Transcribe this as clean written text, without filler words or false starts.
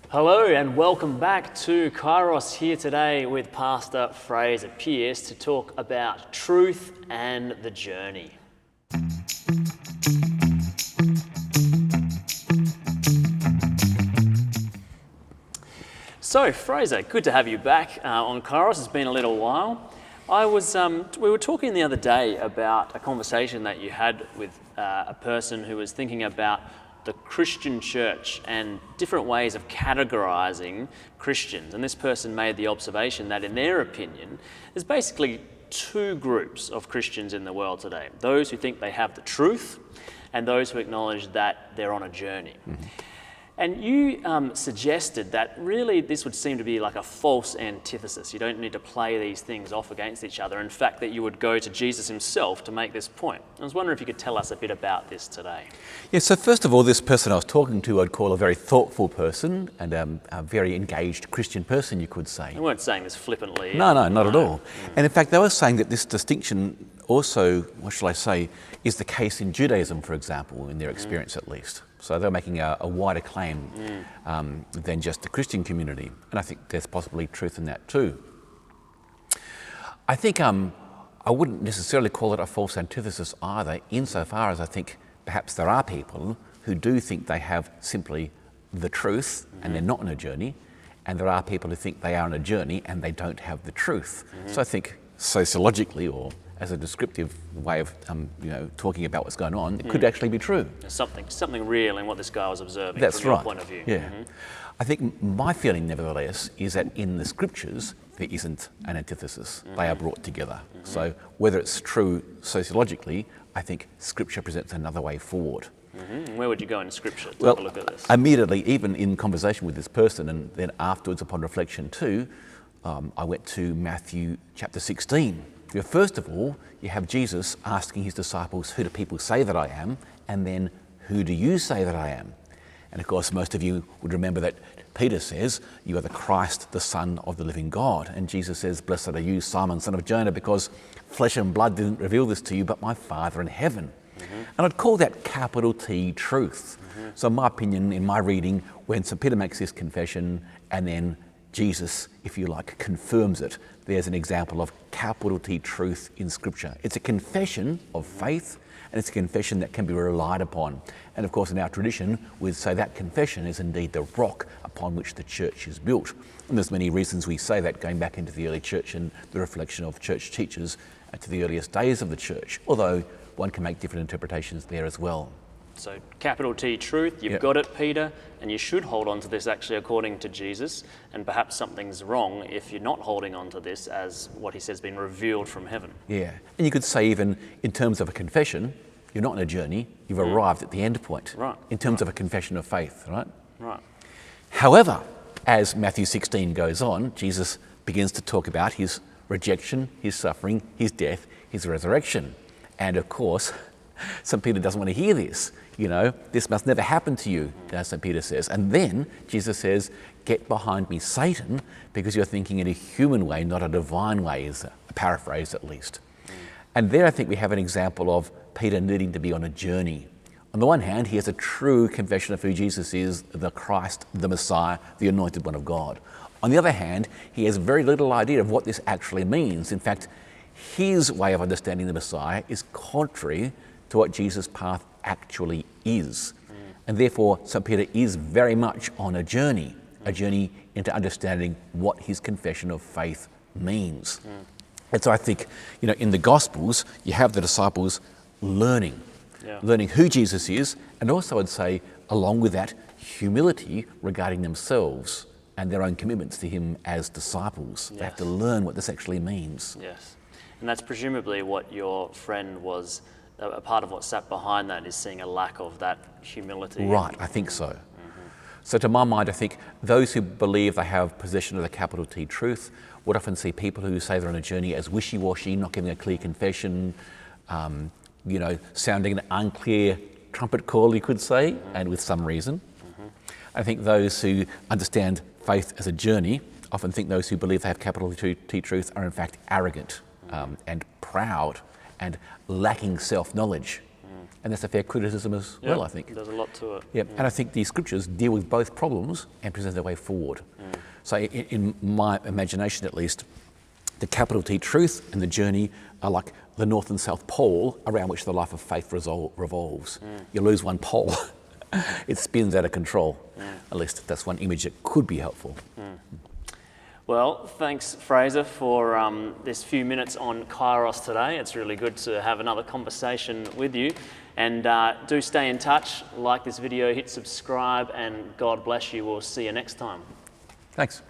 Hello and welcome back to Kairos, here today with Pastor Fraser Pearce to talk about truth and the journey. So Fraser, good to have you back on Kairos. It's been a little while. We were talking the other day about a conversation that you had with a person who was thinking about the Christian church and different ways of categorizing Christians. And this person made the observation that in their opinion, there's basically two groups of Christians in the world today. Those who think they have the truth and those who acknowledge that they're on a journey. Mm-hmm. And you suggested that really this would seem to be like a false antithesis. You don't need to play these things off against each other. In fact, that you would go to Jesus himself to make this point. I was wondering if you could tell us a bit about this today. Yeah, so first of all, this person I was talking to I'd call a very thoughtful person and a very engaged Christian person, you could say. They weren't saying this flippantly. No, not at all. And in fact, they were saying that this distinction also, what shall I say, is the case in Judaism, for example, in their experience at least. So they're making a wider claim than just the Christian community. And I think there's possibly truth in that too. I think I wouldn't necessarily call it a false antithesis either, insofar as I think perhaps there are people who do think they have simply the truth and they're not on a journey, and there are people who think they are on a journey and they don't have the truth. So I think sociologically, or as a descriptive way of talking about what's going on, it could actually be true. There's something real in what this guy was observing. That's from right. Your point of view. Yeah. I think my feeling, nevertheless, is that in the scriptures there isn't an antithesis. They are brought together. So whether it's true sociologically, I think scripture presents another way forward. Where would you go in scripture to Well, have a look at this? Immediately, even in conversation with this person, and then afterwards upon reflection too, I went to Matthew chapter 16. First of all, you have Jesus asking his disciples, who do people say that I am? And then, who do you say that I am? And of course, most of you would remember that Peter says, you are the Christ, the Son of the living God. And Jesus says, blessed are you, Simon, son of Jonah, because flesh and blood didn't reveal this to you, but my Father in heaven. And I'd call that capital T truth. So in my opinion, in my reading, when St. Peter makes this confession and then Jesus, if you like, confirms it, there's an example of capital T truth in Scripture. It's a confession of faith, and it's a confession that can be relied upon. And of course, in our tradition, we'd say that confession is indeed the rock upon which the church is built. And there's many reasons we say that, going back into the early church and the reflection of church teachers to the earliest days of the church, although one can make different interpretations there as well. So capital T truth, you've got it, Peter, and you should hold on to this actually according to Jesus, and perhaps something's wrong if you're not holding on to this as what he says been revealed from heaven. Yeah, and you could say even in terms of a confession, you're not on a journey, you've arrived at the end point. Right. In terms of a confession of faith, right? Right. However, as Matthew 16 goes on, Jesus begins to talk about his rejection, his suffering, his death, his resurrection. And of course, St. Peter doesn't want to hear this. This must never happen to you, as St. Peter says. And then Jesus says, get behind me, Satan, because you're thinking in a human way, not a divine way, is a paraphrase at least. And there I think we have an example of Peter needing to be on a journey. On the one hand, he has a true confession of who Jesus is, the Christ, the Messiah, the Anointed One of God. On the other hand, he has very little idea of what this actually means. In fact, his way of understanding the Messiah is contrary to what Jesus' path actually is. And therefore, St. Peter is very much on a journey into understanding what his confession of faith means. And so I think, in the Gospels, you have the disciples learning who Jesus is, and also I'd say, along with that, humility regarding themselves and their own commitments to him as disciples. They have to learn what this actually means. Yes. And that's presumably what your friend was, a part of what sat behind that is seeing a lack of that humility. Right, I think so. So to my mind, I think those who believe they have possession of the capital T truth would often see people who say they're on a journey as wishy-washy, not giving a clear confession, sounding an unclear trumpet call, you could say, and with some reason. I think those who understand faith as a journey often think those who believe they have capital T truth are in fact arrogant and proud and lacking self-knowledge. And that's a fair criticism as well, I think. There's a lot to it. Yeah, and I think the scriptures deal with both problems and present their way forward. So in my imagination at least, the capital T truth and the journey are like the north and south pole around which the life of faith revolves. You lose one pole, it spins out of control. At least that's one image that could be helpful. Well, thanks, Fraser, for this few minutes on Kairos today. It's really good to have another conversation with you. And do stay in touch, like this video, hit subscribe, and God bless you. We'll see you next time. Thanks.